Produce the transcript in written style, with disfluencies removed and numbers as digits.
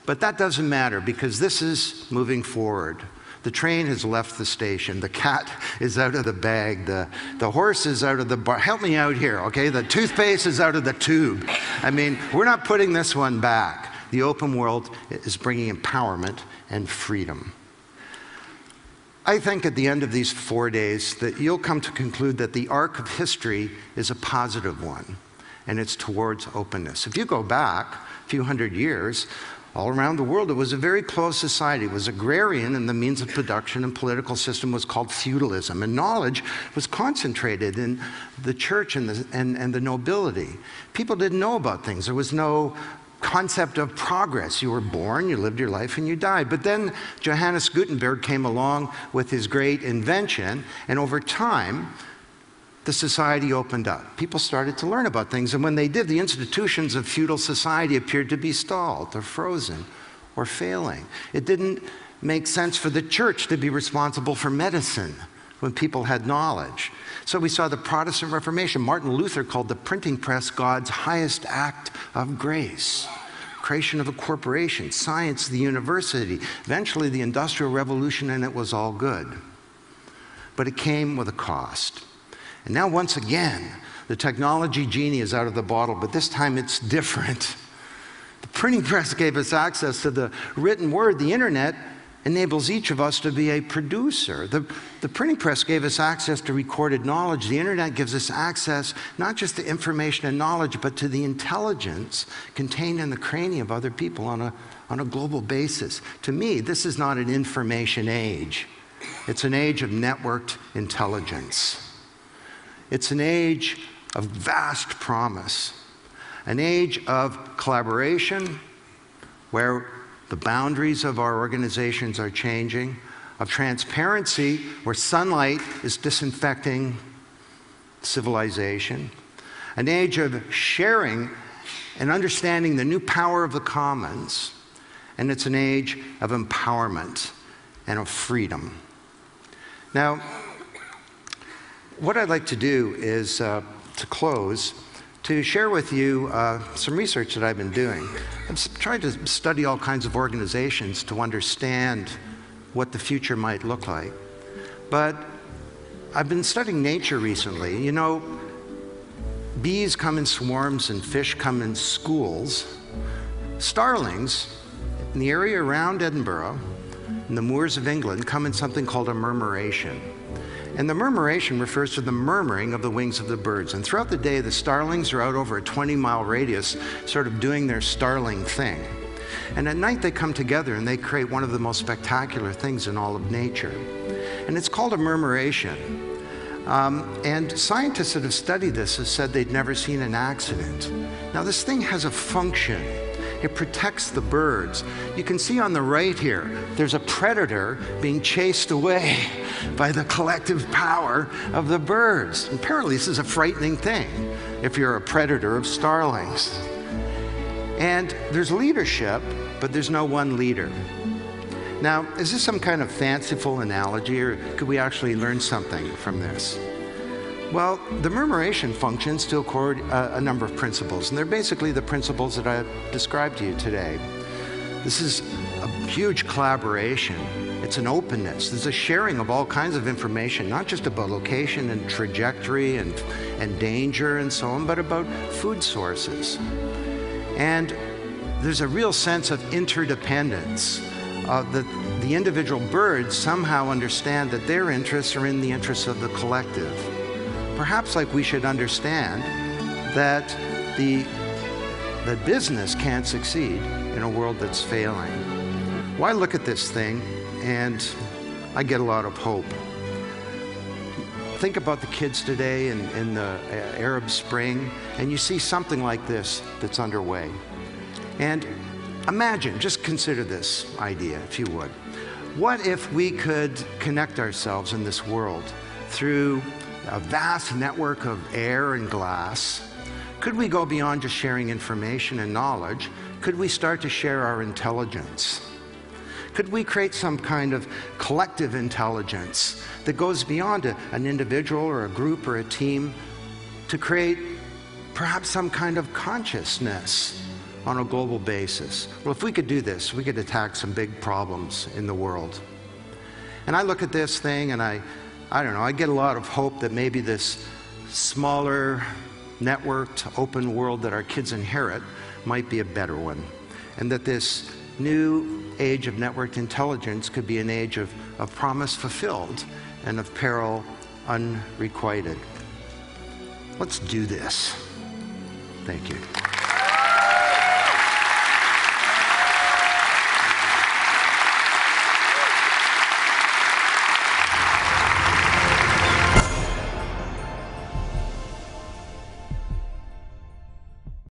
But that doesn't matter because this is moving forward. The train has left the station. The cat is out of the bag. The horse is out of the bar. Help me out here, okay? The toothpaste is out of the tube. I mean, we're not putting this one back. The open world is bringing empowerment and freedom. I think at the end of these 4 days that you'll come to conclude that the arc of history is a positive one, and it's towards openness. If you go back a few hundred years, all around the world, it was a very closed society. It was agrarian, and the means of production and political system was called feudalism. And knowledge was concentrated in the church and the nobility. People didn't know about things. There was no concept of progress. You were born, you lived your life, and you died. But then Johannes Gutenberg came along with his great invention, and over time, the society opened up. People started to learn about things, and when they did, the institutions of feudal society appeared to be stalled or frozen or failing. It didn't make sense for the church to be responsible for medicine when people had knowledge. So we saw the Protestant Reformation. Martin Luther called the printing press God's highest act of grace. Creation of a corporation, science, the university, eventually the Industrial Revolution, and it was all good. But it came with a cost. And now, once again, the technology genie is out of the bottle, but this time it's different. The printing press gave us access to the written word. The internet enables each of us to be a producer. The printing press gave us access to recorded knowledge. The internet gives us access not just to information and knowledge, but to the intelligence contained in the cranium of other people on a global basis. To me, this is not an information age. It's an age of networked intelligence. It's an age of vast promise, an age of collaboration where the boundaries of our organizations are changing, of transparency where sunlight is disinfecting civilization, an age of sharing and understanding the new power of the commons, and it's an age of empowerment and of freedom. Now, what I'd like to do is, to close, to share with you some research that I've been doing. I've tried to study all kinds of organizations to understand what the future might look like. But I've been studying nature recently. You know, bees come in swarms and fish come in schools. Starlings in the area around Edinburgh, in the moors of England, come in something called a murmuration. And the murmuration refers to the murmuring of the wings of the birds. And throughout the day, the starlings are out over a 20-mile radius, sort of doing their starling thing. And at night, they come together and they create one of the most spectacular things in all of nature. And it's called a murmuration. And scientists that have studied this have said they'd never seen an accident. Now, this thing has a function. It protects the birds. You can see on the right here, there's a predator being chased away by the collective power of the birds. And apparently this is a frightening thing if you're a predator of starlings. And there's leadership, but there's no one leader. Now, is this some kind of fanciful analogy, or could we actually learn something from this? Well, the murmuration functions to accord a number of principles, and they're basically the principles that I've described to you today. This is a huge collaboration. It's an openness. There's a sharing of all kinds of information, not just about location and trajectory and danger and so on, but about food sources. And there's a real sense of interdependence. The individual birds somehow understand that their interests are in the interests of the collective. Perhaps like we should understand that the business can't succeed in a world that's failing. Well, I look at this thing and I get a lot of hope. Think about the kids today in the Arab Spring, and you see something like this that's underway. And imagine, just consider this idea, if you would. What if we could connect ourselves in this world through a vast network of air and glass? Could we go beyond just sharing information and knowledge? Could we start to share our intelligence? Could we create some kind of collective intelligence that goes beyond an individual or a group or a team to create perhaps some kind of consciousness on a global basis. Well, if we could do this, we could attack some big problems in the world. And I look at this thing and I don't know, I get a lot of hope that maybe this smaller, networked, open world that our kids inherit might be a better one. And that this new age of networked intelligence could be an age of promise fulfilled and of peril unrequited. Let's do this. Thank you.